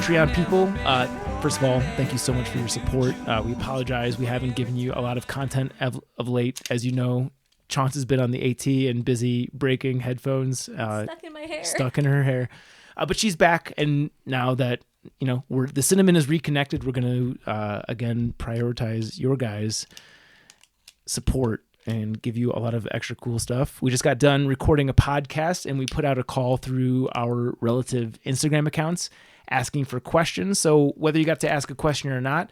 Patreon people, first of all, thank you so much for your support. We apologize. We haven't given you a lot of content of late. As you know, Chance has been on the AT and busy breaking headphones. Stuck in my hair. Stuck in her hair. But she's back, and now that the cinnamon is reconnected, we're going to again prioritize your guys' support and give you a lot of extra cool stuff. We just got done recording a podcast, and we put out a call through our relative Instagram accounts asking for questions. So whether you got to ask a question or not,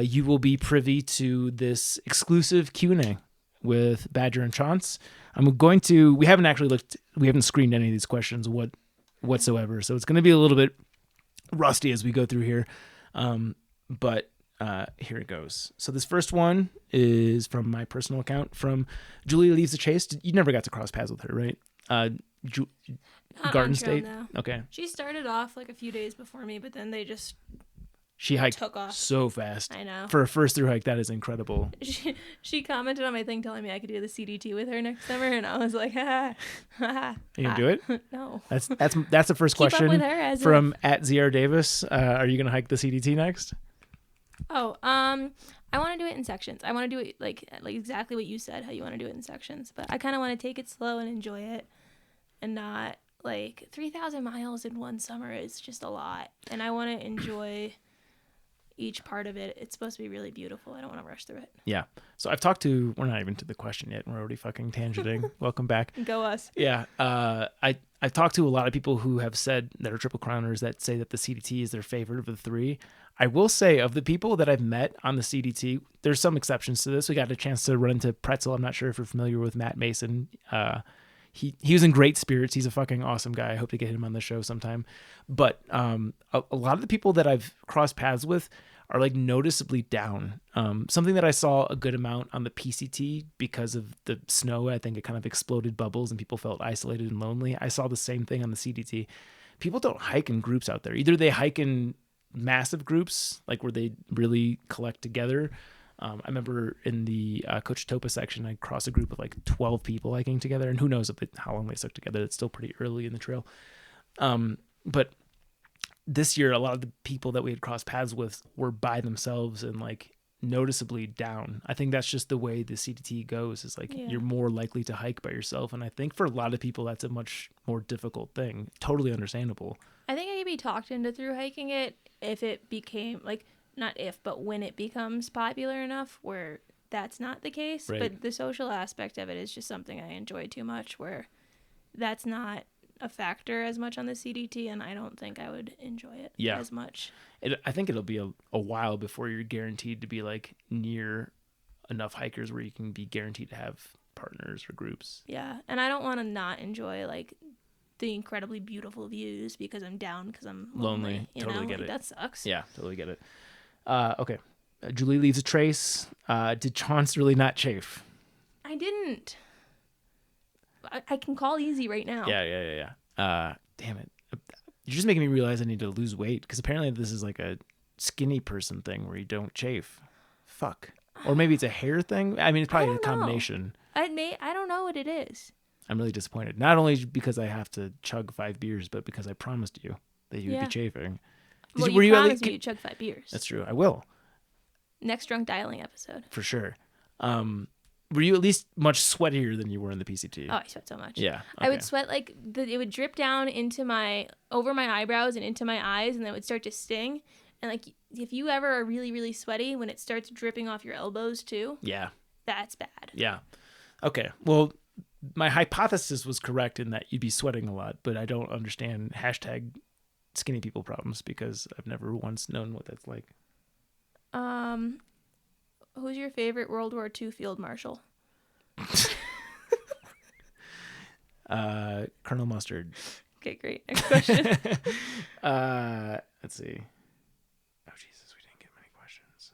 you will be privy to this exclusive Q&A with Badger and Chance. We haven't screened any of these questions whatsoever. So it's going to be a little bit rusty as we go through here. But here it goes. So this first one is from my personal account from Julia Leaves the Chase. You never got to cross paths with her, right? Garden State? No. Okay. She started off like a few days before me, but then She hiked took off so fast. I know. For a first through hike, that is incredible. She commented on my thing telling me I could do the CDT with her next summer, and I was like, ha, ha. You gonna do it? No. That's the first Keep question up with her as from @ZR Davis. Are you gonna hike the CDT next? Oh, I want to do it in sections. I want to do it like exactly what you said, how you want to do it in sections. But I kind of want to take it slow and enjoy it, and not like 3,000 miles in one summer is just a lot. And I want to enjoy each part of it. It's supposed to be really beautiful. I don't want to rush through it. Yeah. So we're not even to the question yet. We're already fucking tangenting. Welcome back. Go us. Yeah. I've talked to a lot of people who have said that are triple crowners that say that the CDT is their favorite of the three. I will say, of the people that I've met on the CDT, there's some exceptions to this. We got a chance to run into Pretzel. I'm not sure if you're familiar with Matt Mason. He was in great spirits. He's a fucking awesome guy. I hope to get him on the show sometime. But a lot of the people that I've crossed paths with are like noticeably down. Something that I saw a good amount on the PCT because of the snow. I think it kind of exploded bubbles and people felt isolated and lonely. I saw the same thing on the CDT. People don't hike in groups out there. Either they hike in massive groups, like where they really collect together. I remember in the Coach Topa section, I crossed a group of like 12 people hiking together, and who knows how long they stuck together. It's still pretty early in the trail. But this year, a lot of the people that we had crossed paths with were by themselves and like noticeably down. I think that's just the way the CDT goes, is like you're more likely to hike by yourself. And I think for a lot of people, that's a much more difficult thing. Totally understandable. I think I could be talked into through hiking it if it became like, not if, but when it becomes popular enough where that's not the case. Right. But the social aspect of it is just something I enjoy too much, where that's not a factor as much on the CDT, and I don't think I would enjoy it as much. I think it'll be a while before you're guaranteed to be like near enough hikers where you can be guaranteed to have partners or groups. Yeah, and I don't want to not enjoy like the incredibly beautiful views because I'm down because I'm lonely. Totally get it. That sucks. Yeah, totally get it. Okay. Julie Leaves a Trace. Did Chance really not chafe? I didn't. I can call easy right now. Yeah. Damn it. You're just making me realize I need to lose weight, because apparently this is like a skinny person thing where you don't chafe. Fuck. Or maybe it's a hair thing. I mean, it's probably a combination. I don't know what it is. I'm really disappointed. Not only because I have to chug 5 beers, but because I promised you that you would be chafing. Well, you promised me you'd chug 5 beers. That's true. I will. Next drunk dialing episode. For sure. Were you at least much sweatier than you were in the PCT? Oh, I sweat so much. Yeah. Okay. I would sweat like it would drip down over my eyebrows and into my eyes, and then it would start to sting. And like, if you ever are really, really sweaty, when it starts dripping off your elbows too. Yeah. That's bad. Yeah. Okay. Well, my hypothesis was correct in that you'd be sweating a lot, but I don't understand #skinny people problems, because I've never once known what that's like. Who's your favorite World War II field marshal? Colonel Mustard. Okay, great. Next question. Let's see. Oh, Jesus, we didn't get many questions.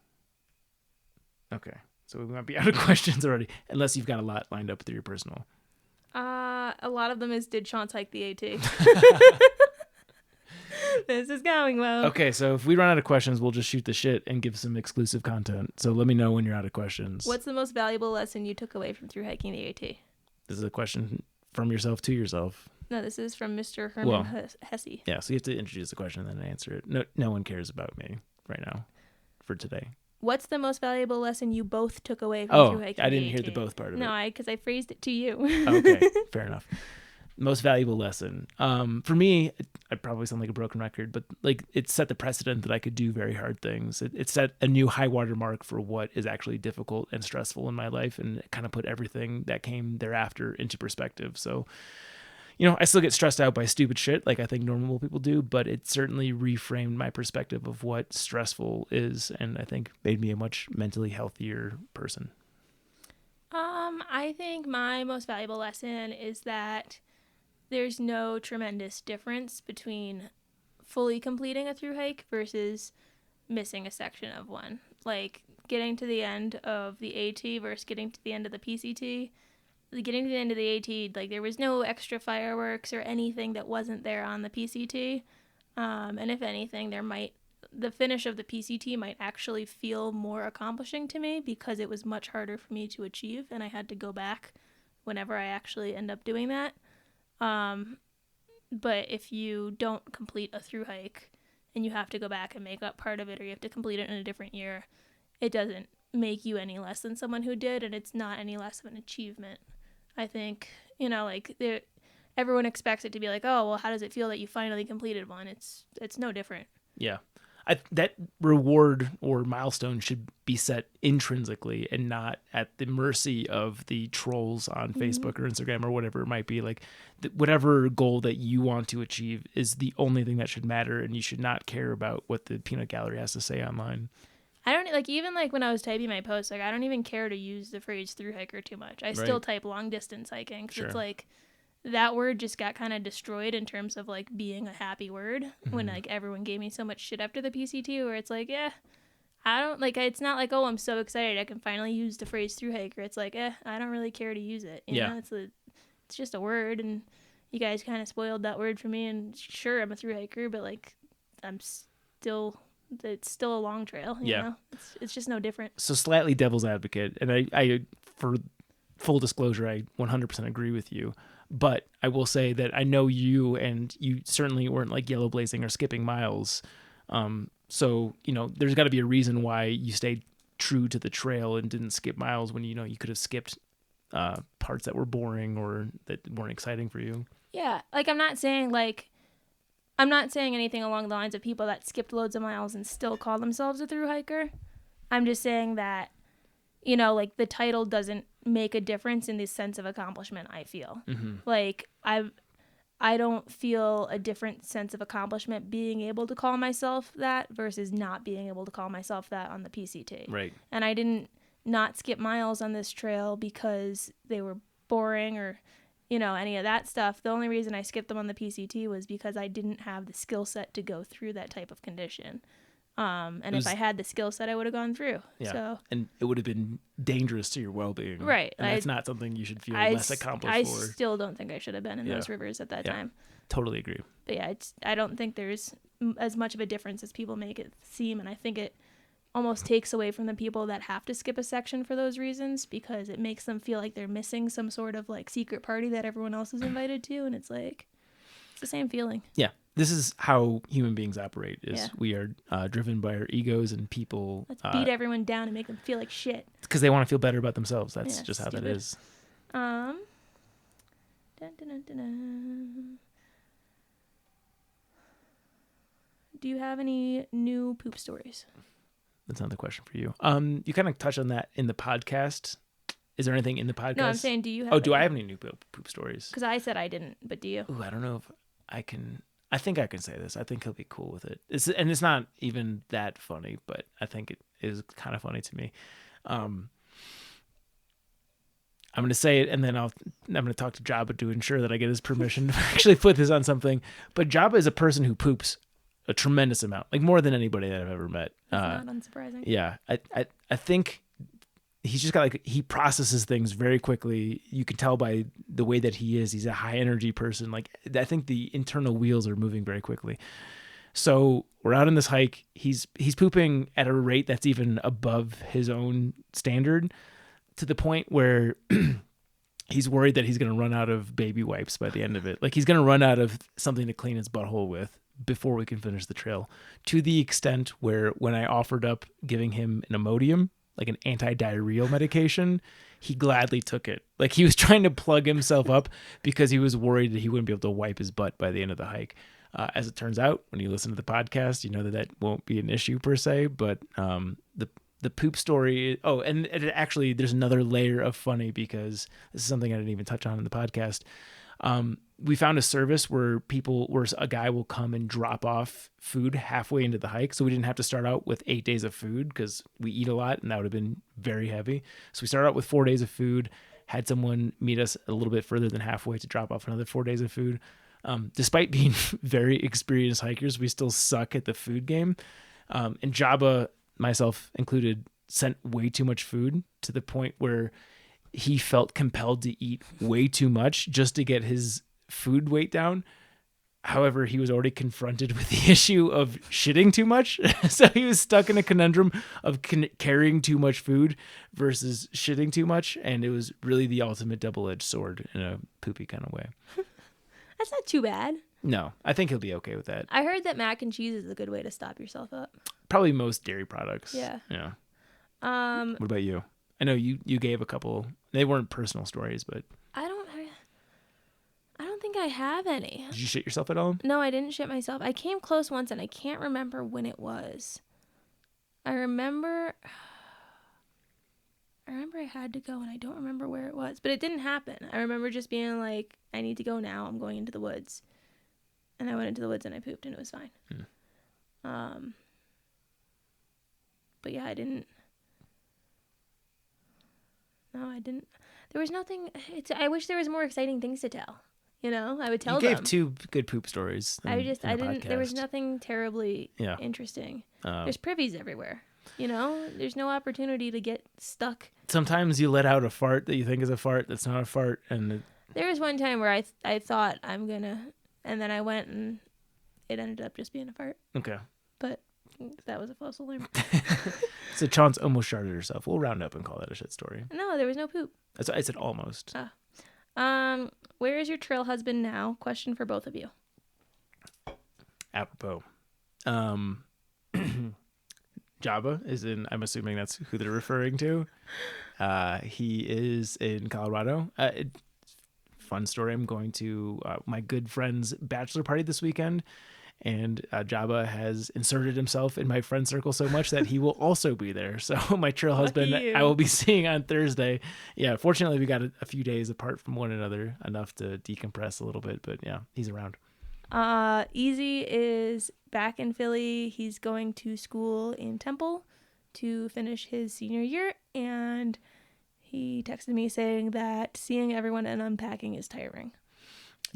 Okay, so we might be out of questions already, unless you've got a lot lined up through your personal. A lot of them is, did Chance hike the AT? This is going well. Okay, so if we run out of questions, we'll just shoot the shit and give some exclusive content. So let me know when you're out of questions. What's the most valuable lesson you took away from through hiking the AT? This is a question from yourself to yourself. No, this is from Mr. Herman Well, Hesse. Yeah, so you have to introduce the question and then answer it. No one cares about me right now for today. What's the most valuable lesson you both took away from through hiking? I didn't hear the both part of it. No, because I phrased it to you. Okay, fair enough. Most valuable lesson. For me, I probably sound like a broken record, but like it set the precedent that I could do very hard things. It set a new high water mark for what is actually difficult and stressful in my life, and it kind of put everything that came thereafter into perspective. So, I still get stressed out by stupid shit like I think normal people do, but it certainly reframed my perspective of what stressful is, and I think made me a much mentally healthier person. I think my most valuable lesson is that there's no tremendous difference between fully completing a through hike versus missing a section of one. Like getting to the end of the AT versus getting to the end of the PCT. Getting to the end of the AT, like there was no extra fireworks or anything that wasn't there on the PCT. And if anything, the finish of the PCT might actually feel more accomplishing to me because it was much harder for me to achieve, and I had to go back whenever I actually end up doing that. But if you don't complete a through hike and you have to go back and make up part of it, or you have to complete it in a different year, it doesn't make you any less than someone who did, and it's not any less of an achievement. I think, everyone expects it to be like, oh, well, how does it feel that you finally completed one? It's no different. Yeah. That reward or milestone should be set intrinsically and not at the mercy of the trolls on Facebook or Instagram or whatever it might be. Like whatever goal that you want to achieve is the only thing that should matter, and you should not care about what the peanut gallery has to say online. I don't even when I was typing my post, I don't even care to use the phrase through hiker too much. I still type long distance hiking because it's that word just got kind of destroyed in terms of being a happy word when everyone gave me so much shit after the PCT, where it's I don't it's not oh, I'm so excited I can finally use the phrase through hiker. It's I don't really care to use it. You know, it's just a word, and you guys kind of spoiled that word for me. And sure, I'm a through hiker, but it's still a long trail. You know? It's just no different. So slightly devil's advocate, and I for full disclosure, I 100% agree with you. But I will say that I know you, and you certainly weren't yellow blazing or skipping miles. So, there's got to be a reason why you stayed true to the trail and didn't skip miles when, you could have skipped parts that were boring or that weren't exciting for you. Yeah. I'm not saying anything along the lines of people that skipped loads of miles and still call themselves a through hiker. I'm just saying that, the title doesn't make a difference in the sense of accomplishment, I feel. I don't feel a different sense of accomplishment being able to call myself that versus not being able to call myself that on the PCT. Right. And I didn't not skip miles on this trail because they were boring or, any of that stuff. The only reason I skipped them on the PCT was because I didn't have the skill set to go through that type of condition. If I had the skill set, I would have gone through. Yeah. So, and it would have been dangerous to your well-being. Right. And that's not something you should feel less accomplished for. I still don't think I should have been in those rivers at that time. Totally agree. But yeah, I don't think there's as much of a difference as people make it seem. And I think it almost takes away from the people that have to skip a section for those reasons, because it makes them feel like they're missing some sort of secret party that everyone else is invited to. And it's it's the same feeling. Yeah. This is how human beings operate. We are driven by our egos, and people let's beat everyone down and make them feel like shit. It's because they want to feel better about themselves. That's just how that is. Dun, dun, dun, dun, dun. Do you have any new poop stories? That's not the question for you. You kind of touched on that in the podcast. Is there anything in the podcast? No, I'm saying, do you have? Oh, do I have any new poop stories? Because I said I didn't, but do you? Ooh, I don't know if I can. I think I can say this. I think he'll be cool with it. It's not even that funny, but I think it is kind of funny to me. I'm going to say it, and then I'm going to talk to Jabba to ensure that I get his permission to actually put this on something. But Jabba is a person who poops a tremendous amount, more than anybody that I've ever met. That's not unsurprising. Yeah, I think he's just got he processes things very quickly. You can tell by the way that he is. He's a high energy person. I think the internal wheels are moving very quickly. So we're out on this hike. He's pooping at a rate that's even above his own standard, to the point where he's worried that he's going to run out of baby wipes by the end of it. Like he's going to run out of something to clean his butthole with before we can finish the trail, to the extent where when I offered up giving him an Imodium, like an anti-diarrheal medication, he gladly took it. Like he was trying to plug himself up because he was worried that he wouldn't be able to wipe his butt by the end of the hike. As it turns out, when you listen to the podcast, you know that won't be an issue per se, but the poop story. Oh, and it actually, there's another layer of funny because this is something I didn't even touch on in the podcast. We found a service where a guy will come and drop off food halfway into the hike. So we didn't have to start out with 8 days of food because we eat a lot and that would have been very heavy. So we started out with 4 days of food, had someone meet us a little bit further than halfway to drop off another 4 days of food. Despite being very experienced hikers, we still suck at the food game. And Jabba, myself included, sent way too much food to the point where he felt compelled to eat way too much just to get his food weight down. However, he was already confronted with the issue of shitting too much. So he was stuck in a conundrum of carrying too much food versus shitting too much. And it was really the ultimate double-edged sword in a poopy kind of way. That's not too bad. No, I think he'll be okay with that. I heard that mac and cheese is a good way to stop yourself up. Probably most dairy products. Yeah. Yeah. What about you? I know you gave a couple. They weren't personal stories, but I don't think I have any. did you shit yourself at all? No, I didn't shit myself. I came close once and I can't remember when it was. I remember I had to go and I don't remember where it was, but it didn't happen. I remember just being like, I need to go now. I'm going into the woods. And I went into the woods and I pooped and it was fine. But yeah, I didn't. No, I didn't. There was nothing. I wish there was more exciting things to tell. You know, I would tell them. You gave 2 good poop stories. I didn't. Podcast. There was nothing terribly interesting. There's privies everywhere. You know, there's no opportunity to get stuck. Sometimes you let out a fart that you think is a fart that's not a fart, and there was one time where I thought I'm gonna, and then I went and it ended up just being a fart. Okay. But that was a false alarm. So Chance almost sharted herself. We'll round up and call that a shit story. No, there was no poop. That's what I said, almost. Where is your trail husband now? Question for both of you. Apropos. Jabba is in, I'm assuming that's who they're referring to. He is in Colorado. Fun story. I'm going to my good friend's bachelor party this weekend. And Jabba has inserted himself in my friend circle so much that he will also be there. So my trail husband, I will be seeing on Thursday. Yeah, fortunately, we got a few days apart from one another, enough to decompress a little bit. But yeah, he's around. Easy is back in Philly. He's going to school in Temple to finish his senior year. And he texted me saying that seeing everyone and unpacking is tiring.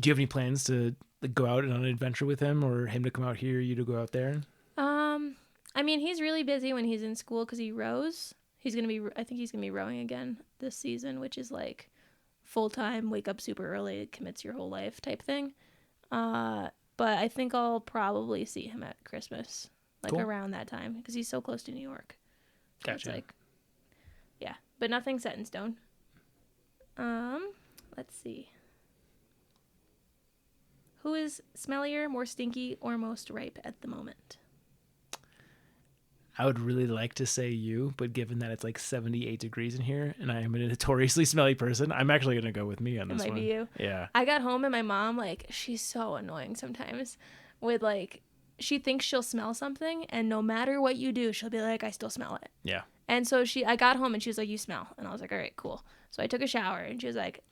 Do you have any plans to go out on an adventure with him, or him to come out here, you to go out there? I mean, he's really busy when he's in school because he rows. I think he's gonna be rowing again this season, which is like full-time, wake up super early, commits your whole life type thing. But I think I'll probably see him at Christmas, like around that time, because he's so close to New York. So Gotcha. it's like, yeah, but nothing set in stone. Let's see. Who is smellier, more stinky, or most ripe at the moment? I would really like to say you, but given that it's like 78 degrees in here and I am a notoriously smelly person, I'm actually going to go with me on this one. It might be you. Yeah. I got home and my mom, like, she's so annoying sometimes with, like, she thinks she'll smell something and no matter what you do, she'll be like, I still smell it. Yeah. And so I got home and she was like, you smell. And I was like, all right, cool. So I took a shower and she was like,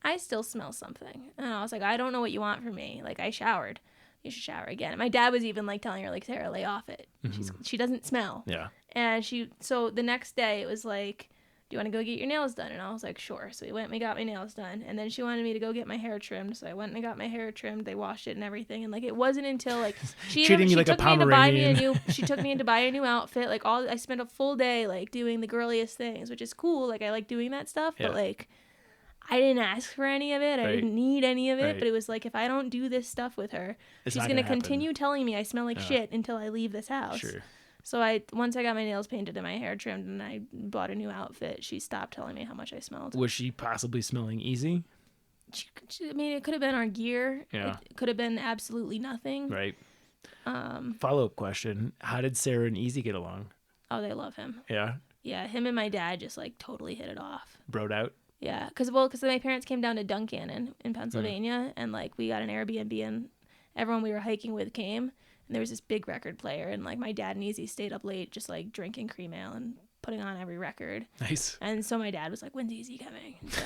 I still smell something. And I was like, I don't know what you want from me. Like, I showered. You should shower again. And my dad was even like telling her, like, Sarah, lay off it. Mm-hmm. She doesn't smell. Yeah. And so the next day it was like, do you want to go get your nails done? And I was like, sure. So we went and we got my nails done. And then she wanted me to go get my hair trimmed. So I went and got my hair trimmed. They washed it and everything. And like, it wasn't until like, she took me in to buy a new outfit. Like I spent a full day like doing the girliest things, which is cool. Like I like doing that stuff, but like, I didn't ask for any of it. I didn't need any of it. But it was like, if I don't do this stuff with her, she's going to continue telling me I smell like shit until I leave this house. Sure. So once I got my nails painted and my hair trimmed and I bought a new outfit, she stopped telling me how much I smelled. Was she possibly smelling easy? I mean, it could have been our gear. Yeah. It could have been absolutely nothing. Right. Follow-up question. How did Sarah and Easy get along? Oh, they love him. Yeah. Yeah, him and my dad just like totally hit it off. Broed out? Yeah, because my parents came down to Duncannon in Pennsylvania, and like we got an Airbnb, and everyone we were hiking with came, and there was this big record player, and like my dad and Easy stayed up late just like drinking cream ale and putting on every record. Nice. And so my dad was like, "When's Easy coming?" And so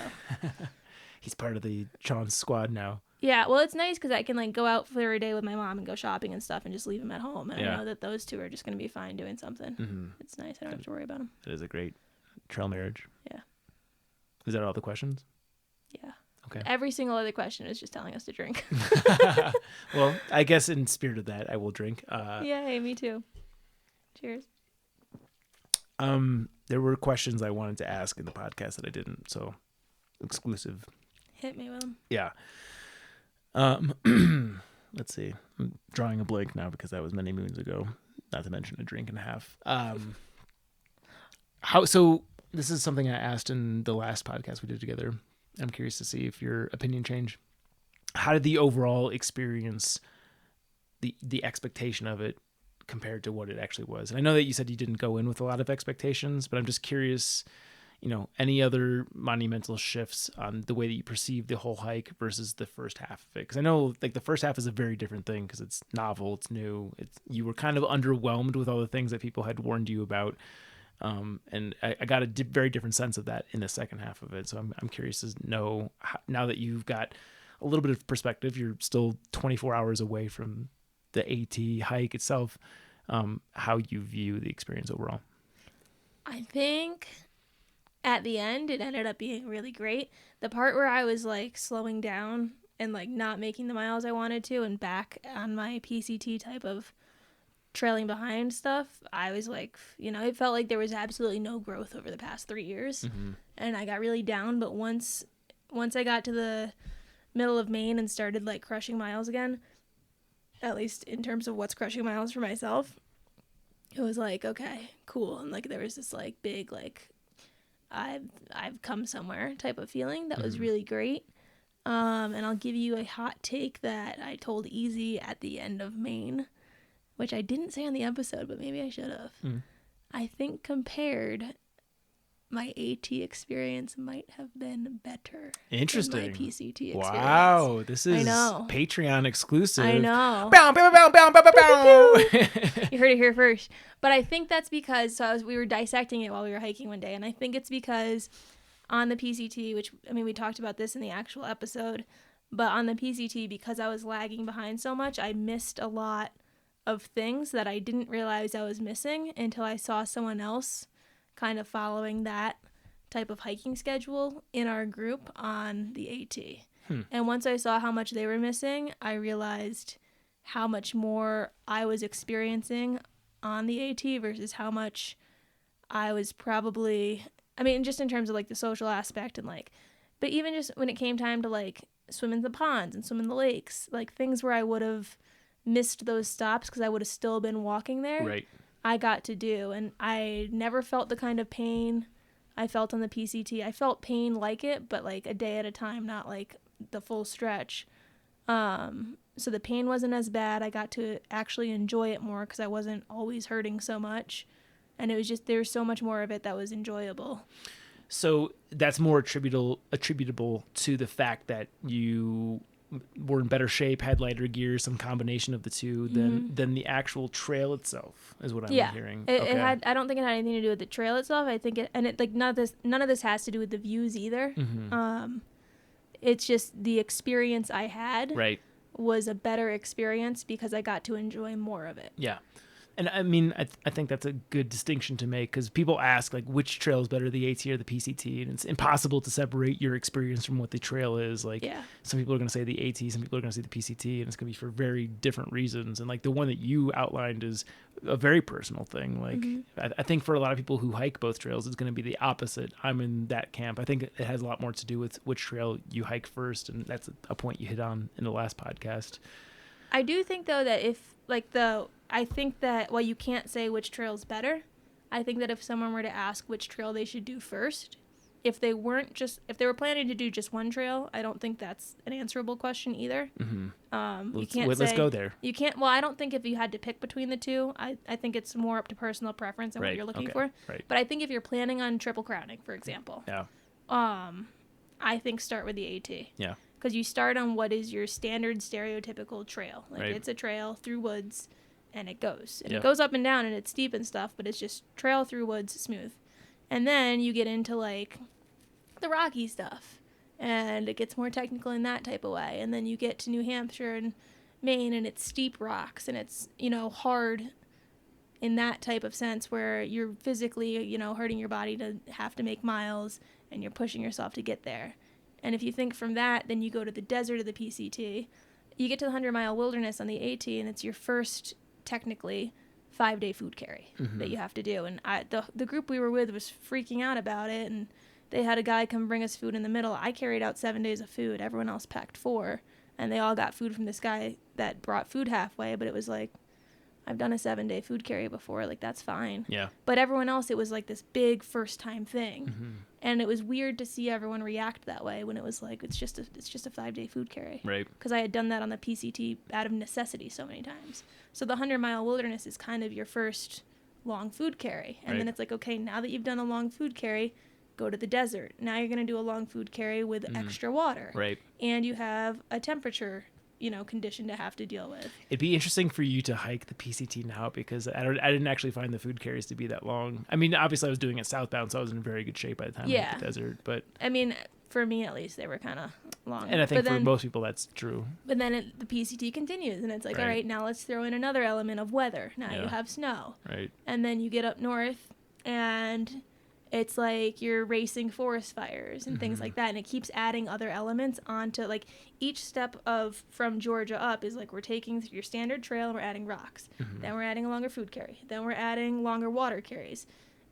He's part of the Sean's squad now. yeah, well, it's nice because I can like go out for a day with my mom and go shopping and stuff, and just leave him at home, and Yeah. I know that those two are just gonna be fine doing something. Mm-hmm. It's nice. I don't have to worry about them. That is a great trail marriage. Yeah. Is that all the questions? Yeah. Okay. Every single other question is just telling us to drink. Well, I guess in spirit of that, I will drink. Yay, me too. Cheers. There were questions I wanted to ask in the podcast that I didn't, so exclusive. Hit me with them. Yeah. Let's see. I'm drawing a blank now because that was many moons ago. Not to mention a drink and a half. So this is something I asked in the last podcast we did together. I'm curious to see if your opinion changed. How did the overall experience, the expectation of it, compared to what it actually was? And I know that you said you didn't go in with a lot of expectations, but I'm just curious, any other monumental shifts on the way that you perceive the whole hike versus the first half of it? Because I know like the first half is a very different thing because it's novel, it's new. You were kind of underwhelmed with all the things that people had warned you about. And I got a very different sense of that in the second half of it. So I'm curious to know now that you've got a little bit of perspective, you're still 24 hours away from the AT hike itself, how you view the experience overall. I think at the end, it ended up being really great. The part where I was like slowing down and like not making the miles I wanted to and back on my PCT type of trailing behind stuff, I was like, it felt like there was absolutely no growth over the past 3 years. Mm-hmm. And I got really down. But once I got to the middle of Maine and started like crushing miles again, at least in terms of what's crushing miles for myself, it was like, okay, cool. And like there was this like big like I've come somewhere type of feeling that was really great. And I'll give you a hot take that I told Easy at the end of Maine, which I didn't say on the episode, but maybe I should have. I think compared, my AT experience might have been better. Interesting. Than my PCT experience. Wow, this is I know. Patreon exclusive. I know. Bow, bow, bow, bow, bow, bow, bow. You heard it here first. But I think that's because we were dissecting it while we were hiking one day, and I think it's because on the PCT, which, I mean, we talked about this in the actual episode, but on the PCT, because I was lagging behind so much, I missed a lot of things that I didn't realize I was missing until I saw someone else kind of following that type of hiking schedule in our group on the AT. And once I saw how much they were missing, I realized how much more I was experiencing on the AT versus how much I was probably, I mean, just in terms of like the social aspect and like, but even just when it came time to like swim in the ponds and swim in the lakes, like things where I would have missed those stops because I would have still been walking there. Right. I got to do, and I never felt the kind of pain I felt on the PCT. I felt pain like it, but like a day at a time, not like the full stretch. So the pain wasn't as bad. I got to actually enjoy it more because I wasn't always hurting so much, and it was just there's so much more of it that was enjoyable. So that's more attributable to the fact that you were in better shape, had lighter gear, some combination of the two than the actual trail itself is what I'm hearing. It had. I don't think it had anything to do with the trail itself. I think it, and it like none of this has to do with the views either. It's just the experience I had was a better experience because I got to enjoy more of it. Yeah. And I mean, I think that's a good distinction to make because people ask, like, which trail is better, the AT or the PCT? And it's impossible to separate your experience from what the trail is. Like, some people are going to say the AT, some people are going to say the PCT, and it's going to be for very different reasons. And, like, the one that you outlined is a very personal thing. Like, I think for a lot of people who hike both trails, it's going to be the opposite. I'm in that camp. I think it has a lot more to do with which trail you hike first, and that's a point you hit on in the last podcast. I do think, though, that if, like, I think that while you can't say which trail's better, I think that if someone were to ask which trail they should do first, if they were planning to do just one trail, I don't think that's an answerable question either. You can't let's go there. You can't. Well, I don't think if you had to pick between the two, I think it's more up to personal preference and what you're looking for. Right. But I think if you're planning on triple crowning, for example, I think start with the AT. Yeah. Because you start on what is your standard stereotypical trail. Like it's a trail through woods, and it goes. And it goes up and down, and it's steep and stuff, but it's just trail through woods, smooth. And then you get into, like, the rocky stuff, and it gets more technical in that type of way. And then you get to New Hampshire and Maine, and it's steep rocks, and it's, hard in that type of sense where you're physically, hurting your body to have to make miles, and you're pushing yourself to get there. And if you think from that, then you go to the desert of the PCT. You get to the 100-mile wilderness on the AT, and it's your first, technically, 5-day food carry that you have to do. And the group we were with was freaking out about it, and they had a guy come bring us food in the middle. I carried out 7 days of food. Everyone else packed 4, and they all got food from this guy that brought food halfway. But it was like, I've done a 7-day food carry before. Like, that's fine. Yeah. But everyone else, it was like this big first-time thing. And it was weird to see everyone react that way when it was like, it's just a 5-day food carry. Right. Because I had done that on the PCT out of necessity so many times. So the 100-mile wilderness is kind of your first long food carry. And then it's like, okay, now that you've done a long food carry, go to the desert. Now you're going to do a long food carry with extra water. Right. And you have a temperature, condition to have to deal with. It'd be interesting for you to hike the PCT now because I didn't actually find the food carries to be that long. I mean, obviously I was doing it southbound, so I was in very good shape by the time I hit the desert. But I mean, for me at least, they were kind of long. And I think for most people that's true. But then the PCT continues, and it's like, all right, now let's throw in another element of weather. Now you have snow. Right. And then you get up north, and it's like you're racing forest fires and things like that, and it keeps adding other elements onto, like, each step of from Georgia up is like we're taking your standard trail and we're adding rocks. Then we're adding a longer food carry. Then we're adding longer water carries.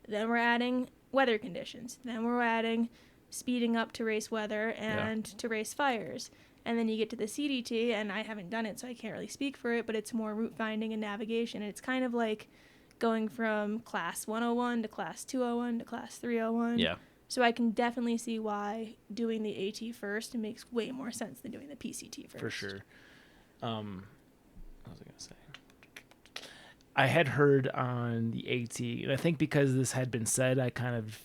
Then we're adding weather conditions. Then we're adding speeding up to race weather and to race fires. And then you get to the CDT, and I haven't done it, so I can't really speak for it, but it's more route finding and navigation. And it's kind of like going from class 101 to class 201 to class 301. Yeah. So I can definitely see why doing the AT first makes way more sense than doing the PCT first. For sure. What was I going to say? I had heard on the AT, and I think because this had been said, I kind of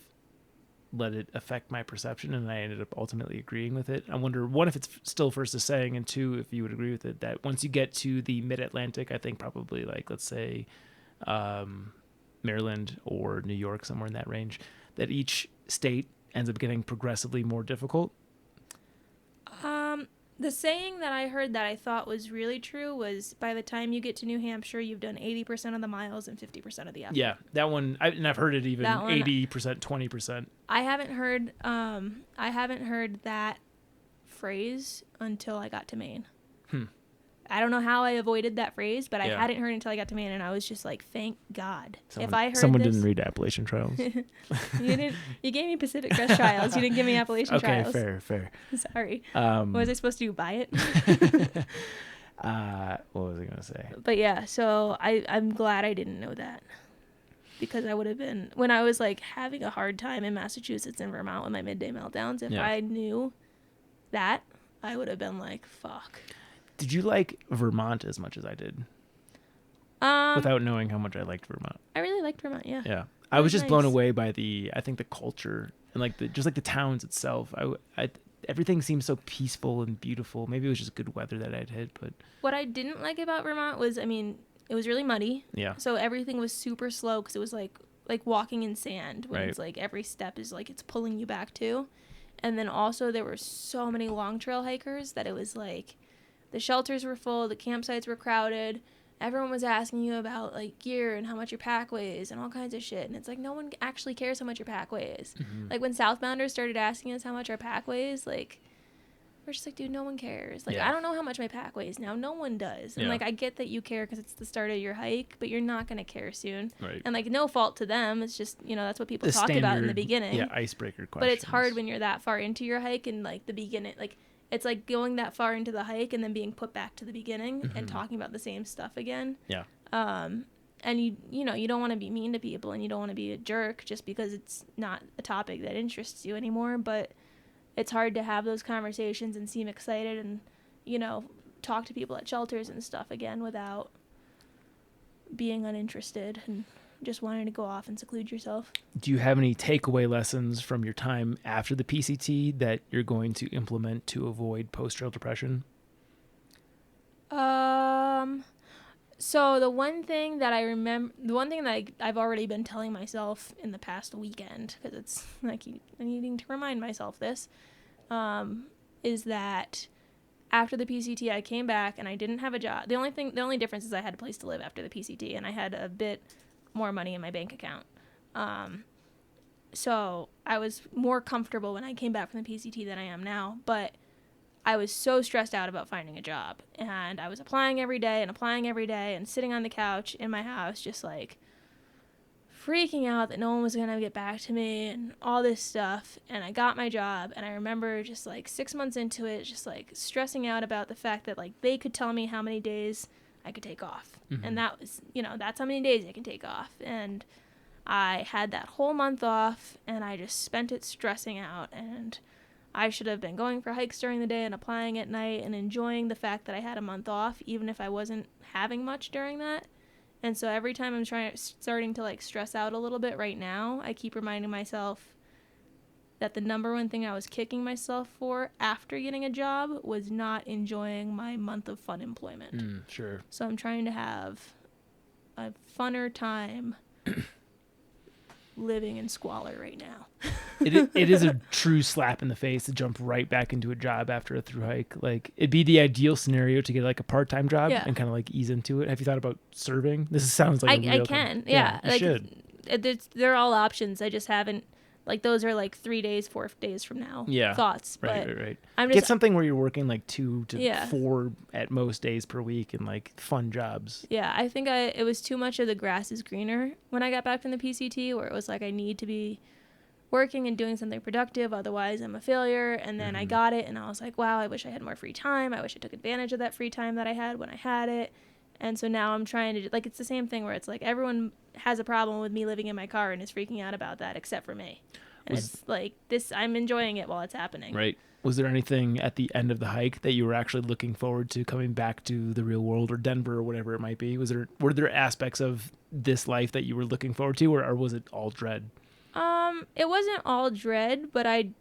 let it affect my perception, and I ended up ultimately agreeing with it. I wonder, one, if it's still first is saying, and two, if you would agree with it, that once you get to the mid-Atlantic, I think probably like, let's say, Maryland or New York, somewhere in that range, that each state ends up getting progressively more difficult. The saying that I heard that I thought was really true was by the time you get to New Hampshire, you've done 80% of the miles and 50% of the effort. Yeah, that one, and I've heard it even 80%, 20%. I haven't heard that phrase until I got to Maine. I don't know how I avoided that phrase, but I hadn't heard it until I got to Maine, and I was just like, thank God. Someone didn't read Appalachian Trails. You gave me Pacific Crest Trials. You didn't give me Appalachian Trials. Okay, fair. Sorry. What was I supposed to do? Buy it? What was I going to say? But yeah, so I'm glad I didn't know that. Because I would have been, when I was like having a hard time in Massachusetts and Vermont with my midday meltdowns, if I knew that, I would have been like, fuck. Did you like Vermont as much as I did? Without knowing how much I liked Vermont. I really liked Vermont, yeah. Yeah. I was just blown away by the culture and like the towns itself. Everything seemed so peaceful and beautiful. Maybe it was just good weather that I'd hit, but what I didn't like about Vermont was, I mean, it was really muddy. Yeah. So everything was super slow because it was like walking in sand when it's like every step is like it's pulling you back too. And then also there were so many long trail hikers that it was like the shelters were full, the campsites were crowded. Everyone was asking you about like gear and how much your pack weighs and all kinds of shit. And it's like no one actually cares how much your pack weighs. Like when Southbounders started asking us how much our pack weighs, like we're just like, dude, no one cares. Like I don't know how much my pack weighs now. No one does. And like I get that you care because it's the start of your hike, but you're not gonna care soon. Right. And like no fault to them. It's just that's what people talk about in the beginning. Yeah, icebreaker questions. But it's hard when you're that far into your hike and like the beginning, like. It's like going that far into the hike and then being put back to the beginning and talking about the same stuff again. Yeah. And you don't want to be mean to people, and you don't want to be a jerk just because it's not a topic that interests you anymore. But it's hard to have those conversations and seem excited and, talk to people at shelters and stuff again without being uninterested and just wanting to go off and seclude yourself. Do you have any takeaway lessons from your time after the PCT that you're going to implement to avoid post-trail depression? So the one thing that I've already been telling myself in the past weekend, because it's like I'm needing to remind myself this, is that after the PCT, I came back and I didn't have a job. The only difference is I had a place to live after the PCT, and I had a bit more money in my bank account. So I was more comfortable when I came back from the PCT than I am now, but I was so stressed out about finding a job, and I was applying every day and sitting on the couch in my house just like freaking out that no one was going to get back to me and all this stuff. And I got my job, and I remember just like 6 months into it, just like stressing out about the fact that like they could tell me how many days I could take off. Mm-hmm. And that was, that's how many days I can take off. And I had that whole month off, and I just spent it stressing out, and I should have been going for hikes during the day and applying at night and enjoying the fact that I had a month off, even if I wasn't having much during that. And so every time I'm starting to like stress out a little bit right now, I keep reminding myself that the number one thing I was kicking myself for after getting a job was not enjoying my month of fun employment. Sure. So I'm trying to have a funner time living in squalor right now. It is a true slap in the face to jump right back into a job after a thru hike. Like, it'd be the ideal scenario to get like a part-time job and kind of like ease into it. Have you thought about serving? This sounds like I can. Yeah. You should. They're all options. I just haven't, like, those are like 3 days, 4 days from now. Yeah. Thoughts. Right. I'm just, get something where you're working like 2 to 4 at most days per week and like fun jobs. Yeah. I think it was too much of the grass is greener when I got back from the PCT, where it was like I need to be working and doing something productive, otherwise I'm a failure. And then I got it, and I was like, wow, I wish I had more free time. I wish I took advantage of that free time that I had when I had it. And so now I'm trying to, like, it's the same thing where it's like everyone has a problem with me living in my car and is freaking out about that except for me. And it's like this, I'm enjoying it while it's happening. Right. Was there anything at the end of the hike that you were actually looking forward to coming back to the real world or Denver or whatever it might be? Were there aspects of this life that you were looking forward to, or was it all dread? It wasn't all dread, but I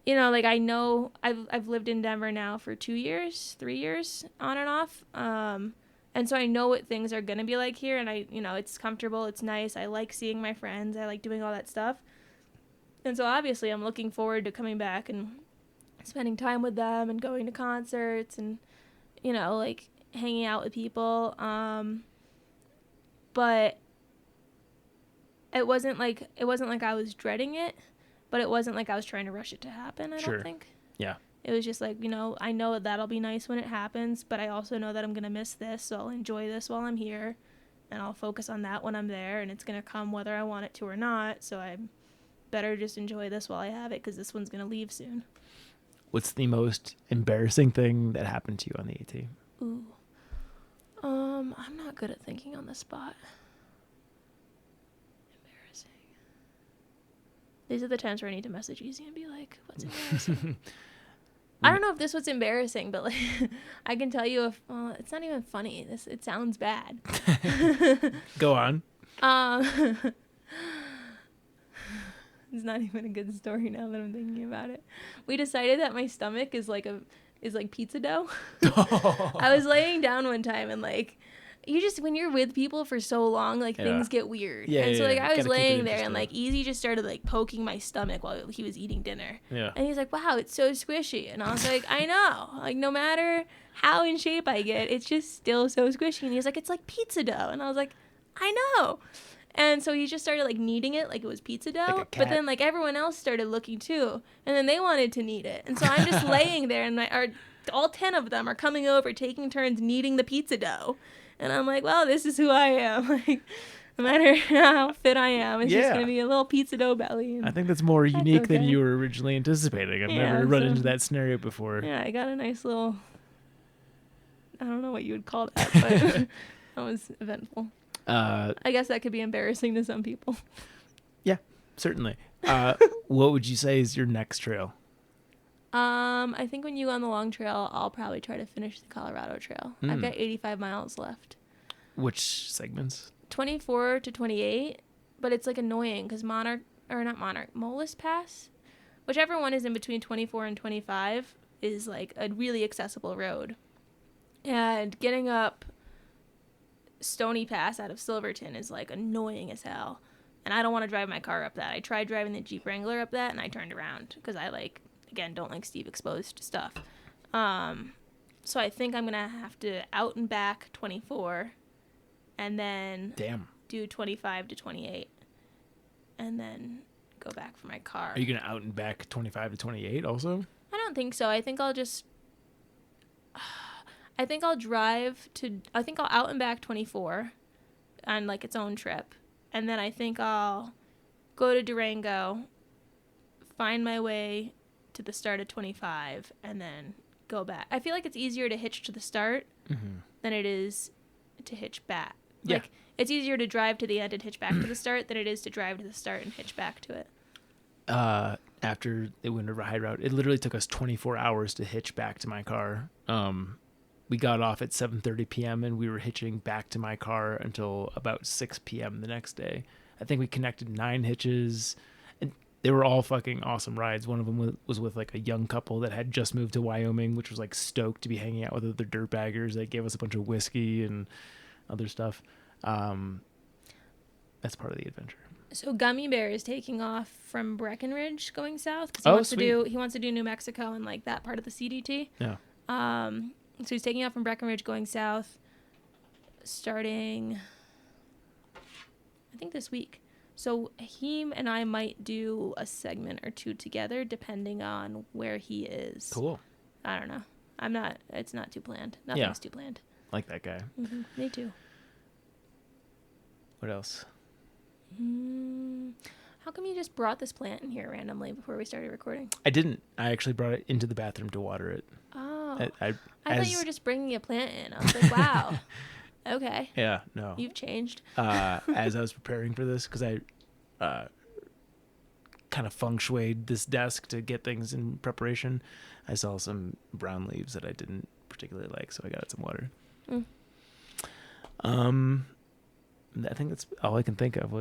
know I've lived in Denver now for 3 years on and off. And so I know what things are going to be like here, and it's comfortable. It's nice. I like seeing my friends. I like doing all that stuff. And so obviously I'm looking forward to coming back and spending time with them and going to concerts and, like hanging out with people. But it wasn't like I was dreading it, but it wasn't like I was trying to rush it to happen, I don't think. Yeah. It was just like, I know that'll be nice when it happens, but I also know that I'm going to miss this, so I'll enjoy this while I'm here, and I'll focus on that when I'm there, and it's going to come whether I want it to or not, so I better just enjoy this while I have it, because this one's going to leave soon. What's the most embarrassing thing that happened to you on the AT? Ooh. I'm not good at thinking on the spot. These are the times where I need to message Easy and be like, what's embarrassing? I don't know if this was embarrassing, but like, I can tell you it's not even funny. It sounds bad. Go on. It's not even a good story now that I'm thinking about it. We decided that my stomach is like pizza dough. I was laying down one time, and like, when you're with people for so long, like things get weird. And so like I was laying there, and like Easy just started like poking my stomach while he was eating dinner. Yeah. And he's like, wow, it's so squishy. And I was like, I know. Like, no matter how in shape I get, it's just still so squishy. And he's like, it's like pizza dough. And I was like, I know. And so he just started like kneading it like it was pizza dough. But then like everyone else started looking too. And then they wanted to knead it. And so I'm just laying there, and all 10 of them are coming over, taking turns kneading the pizza dough. And I'm like, well, this is who I am. Like, no matter how fit I am, it's just going to be a little pizza dough belly. I think that's more unique than you were originally anticipating. I've never run into that scenario before. Yeah, I got a nice little, I don't know what you would call that, but That was eventful. Uh, I guess that could be embarrassing to some people. yeah, certainly. What would you say is your next trail? I think when you go on the long trail, I'll probably try to finish the Colorado Trail. I've got 85 miles left. Which segments? 24 to 28, but it's like annoying because Molis Pass, whichever one is in between 24 and 25, is like a really accessible road. And getting up Stony Pass out of Silverton is like annoying as hell. And I don't want to drive my car up that. I tried driving the Jeep Wrangler up that and I turned around because I don't like Steve exposed to stuff. So I think I'm going to have to out and back 24 and then do 25 to 28 and then go back for my car. Are you going to out and back 25 to 28 also? I don't think so. I think I'll out and back 24 on like its own trip. And then I think I'll go to Durango, find my way to the start of 25, and then go back. I feel like it's easier to hitch to the start than it is to hitch back. Yeah. Like, it's easier to drive to the end and hitch back to the start than it is to drive to the start and hitch back to it. After it went over high route, it literally took us 24 hours to hitch back to my car. We got off at 7:30 p.m. and we were hitching back to my car until about 6 p.m. the next day. I think we connected 9 hitches, and they were all fucking awesome rides. One of them was with like a young couple that had just moved to Wyoming, which was like stoked to be hanging out with other dirtbaggers. They gave us a bunch of whiskey and other stuff. That's part of the adventure. So Gummy Bear is taking off from Breckenridge going south because he wants to do New Mexico and like that part of the CDT. Yeah. So he's taking off from Breckenridge going south starting I think this week. So he and I might do a segment or two together depending on where he is. Cool. I don't know. It's not too planned. Nothing's too planned. Like that guy. Mm-hmm. Me too. What else? How come you just brought this plant in here randomly before we started recording? I didn't. I actually brought it into the bathroom to water it. Oh. I thought you were just bringing a plant in. I was like, wow. Okay. Yeah, no. You've changed. As I was preparing for this, because I kind of feng shuied this desk to get things in preparation, I saw some brown leaves that I didn't particularly like, so I got it some water. I think that's all I can think of.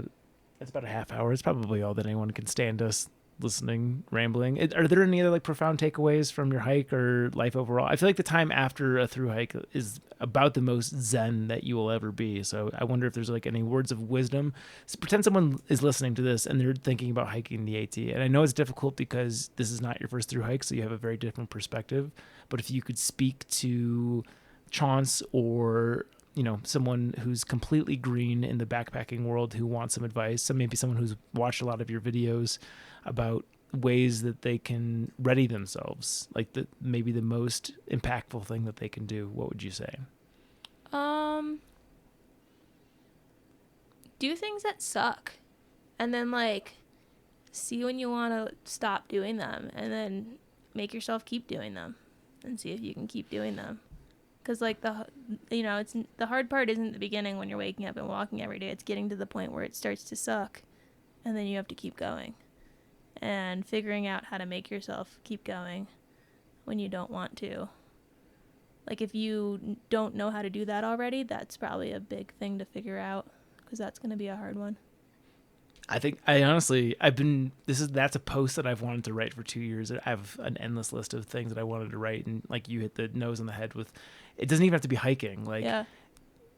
That's about a half hour. It's probably all that anyone can stand us listening, rambling. Are there any other like profound takeaways from your hike or life overall? I feel like the time after a through hike is about the most zen that you will ever be. So I wonder if there's like any words of wisdom. So pretend someone is listening to this and they're thinking about hiking the AT. And I know it's difficult because this is not your first through hike, so you have a very different perspective. But if you could speak to Chance or someone who's completely green in the backpacking world who wants some advice, so maybe someone who's watched a lot of your videos about ways that they can ready themselves, like maybe the most impactful thing that they can do, what would you say? Do things that suck and then like see when you want to stop doing them and then make yourself keep doing them and see if you can keep doing them. Because, like, it's the hard part isn't the beginning when you're waking up and walking every day. It's getting to the point where it starts to suck, and then you have to keep going. And figuring out how to make yourself keep going when you don't want to. Like, if you don't know how to do that already, that's probably a big thing to figure out, because that's going to be a hard one. That's a post that I've wanted to write for 2 years. I have an endless list of things that I wanted to write, and like you hit the nose on the head with, it doesn't even have to be hiking. Like,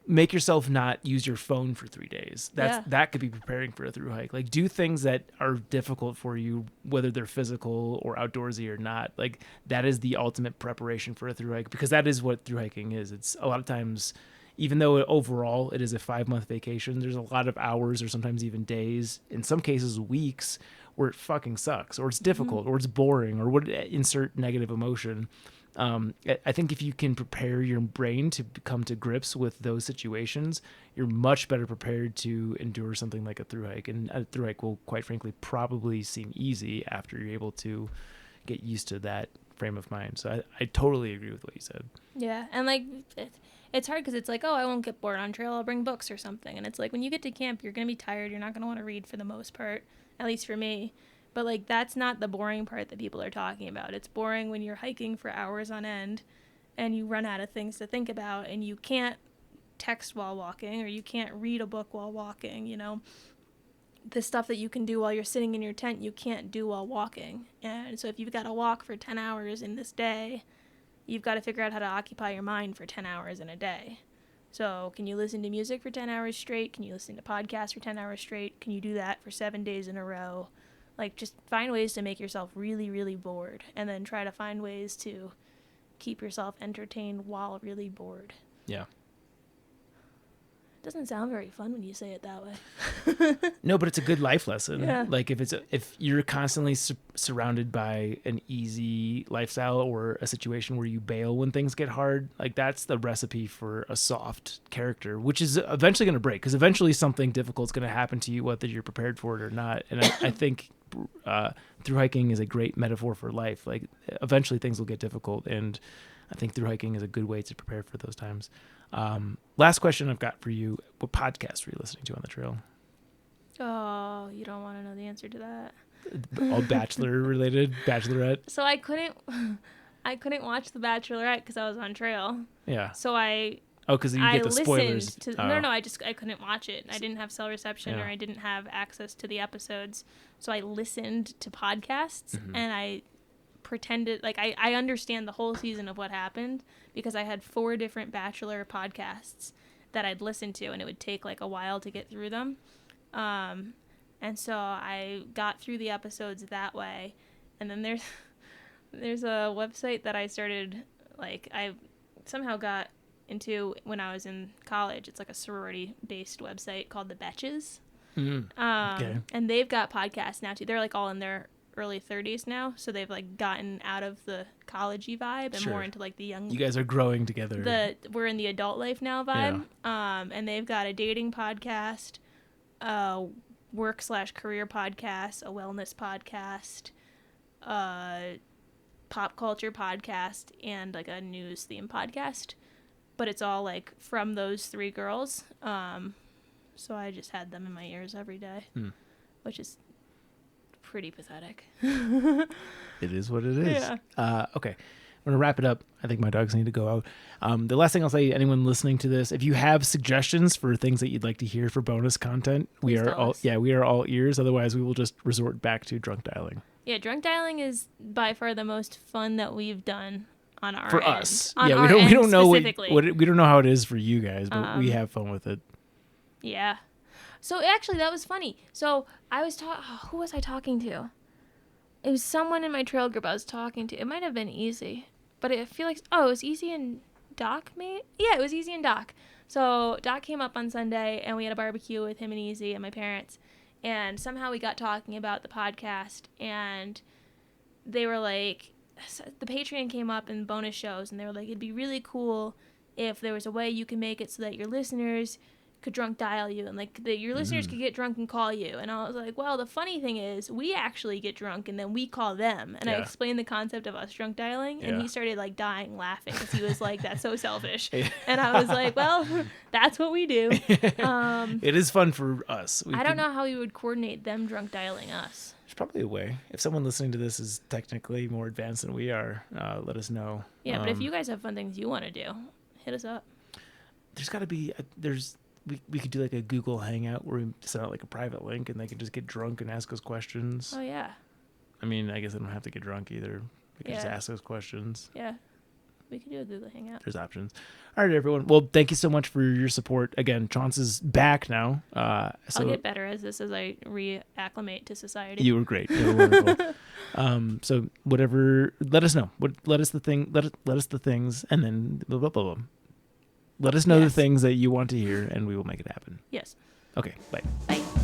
make yourself not use your phone for 3 days. That could be preparing for a through hike. Like, do things that are difficult for you, whether they're physical or outdoorsy or not. Like, that is the ultimate preparation for a through hike, because that is what through hiking is. It's a lot of times, even though overall it is a 5-month vacation, there's a lot of hours or sometimes even days, in some cases weeks, where it fucking sucks, or it's difficult, or it's boring, or insert negative emotion. I think if you can prepare your brain to come to grips with those situations, you're much better prepared to endure something like a through hike. And a through hike will, quite frankly, probably seem easy after you're able to get used to that frame of mind. So I totally agree with what you said. Yeah, and like it's hard because it's like, oh, I won't get bored on trail. I'll bring books or something. And it's like when you get to camp, you're going to be tired. You're not going to want to read for the most part, at least for me. But like that's not the boring part that people are talking about. It's boring when you're hiking for hours on end and you run out of things to think about and you can't text while walking or you can't read a book while walking, you know. The stuff that you can do while you're sitting in your tent, you can't do while walking. And so if you've got to walk for 10 hours in this day, you've got to figure out how to occupy your mind for 10 hours in a day. So can you listen to music for 10 hours straight? Can you listen to podcasts for 10 hours straight? Can you do that for 7 days in a row? Like, just find ways to make yourself really, really bored, and then try to find ways to keep yourself entertained while really bored. Yeah. Doesn't sound very fun when you say it that way. No, but it's a good life lesson. Yeah. Like if you're constantly surrounded by an easy lifestyle or a situation where you bail when things get hard, like that's the recipe for a soft character, which is eventually going to break because eventually something difficult is going to happen to you, whether you're prepared for it or not. And I think through hiking is a great metaphor for life. Like eventually things will get difficult, and I think through hiking is a good way to prepare for those times. Last question I've got for you. What podcast were you listening to on the trail? Oh, you don't want to know the answer to that. All Bachelor related, Bachelorette. So I couldn't watch The Bachelorette because I was on trail. Yeah. So I because you get the spoilers. No, I couldn't watch it. I didn't have cell reception, Yeah. or I didn't have access to the episodes. So I listened to podcasts and I pretended like I understand the whole season of what happened because I had 4 different Bachelor podcasts that I'd listened to, and it would take like a while to get through them. And so I got through the episodes that way. And then there's a website that I started, like I somehow got into when I was in college. It's like a sorority-based website called The Betches. Okay. And they've got podcasts now too. They're like all in their early 30s now, so they've like gotten out of the collegey vibe and Sure. more into like the young. You guys are growing together. We're in the adult life now vibe. And they've got a dating podcast, a work/career podcast, a wellness podcast, pop culture podcast, and like a news theme podcast. But it's all like from those 3 girls. So I just had them in my ears every day, which is pretty pathetic. It is what it is. Yeah. Okay. I'm going to wrap it up. I think my dogs need to go out. The last thing I'll say, anyone listening to this, if you have suggestions for things that you'd like to hear for bonus content, we are all ears. Otherwise, we will just resort back to drunk dialing. Yeah, drunk dialing is by far the most fun that we've done on our For end. us. On Yeah, our we don't end know specifically. we don't know how it is for you guys, but we have fun with it. Yeah. So actually, that was funny. So I was who was I talking to? It was someone in my trail group I was talking to. It might have been Easy, but I feel like it was Easy and Doc, maybe. Yeah, it was Easy and Doc. So Doc came up on Sunday, and we had a barbecue with him and Easy and my parents, and somehow we got talking about the podcast, and they were like, the Patreon came up in bonus shows, and they were like, it'd be really cool if there was a way you can make it so that your listeners could drunk dial you, and like your listeners could get drunk and call you. And I was like, well, the funny thing is we actually get drunk and then we call them. And I explained the concept of us drunk dialing, and he started like dying laughing because he was like, that's so selfish. And I was like, well, that's what we do. It is fun for us. I don't know how we would coordinate them drunk dialing us. There's probably a way. If someone listening to this is technically more advanced than we are, let us know. Yeah, but if you guys have fun things you want to do, hit us up. There's got to be we could do like a Google Hangout where we send out like a private link and they can just get drunk and ask us questions. Oh yeah. I mean, I guess they don't have to get drunk either. They can just ask us questions. Yeah. We could do a Google Hangout. There's options. All right, everyone. Well, thank you so much for your support. Again, Chauncey's back now. So I'll get better at this as I reacclimate to society. You were great. You were wonderful. So whatever, let us know. Let us the things, and then blah, blah, blah, blah. Let us know the things that you want to hear, and we will make it happen. Yes. Okay, bye. Bye.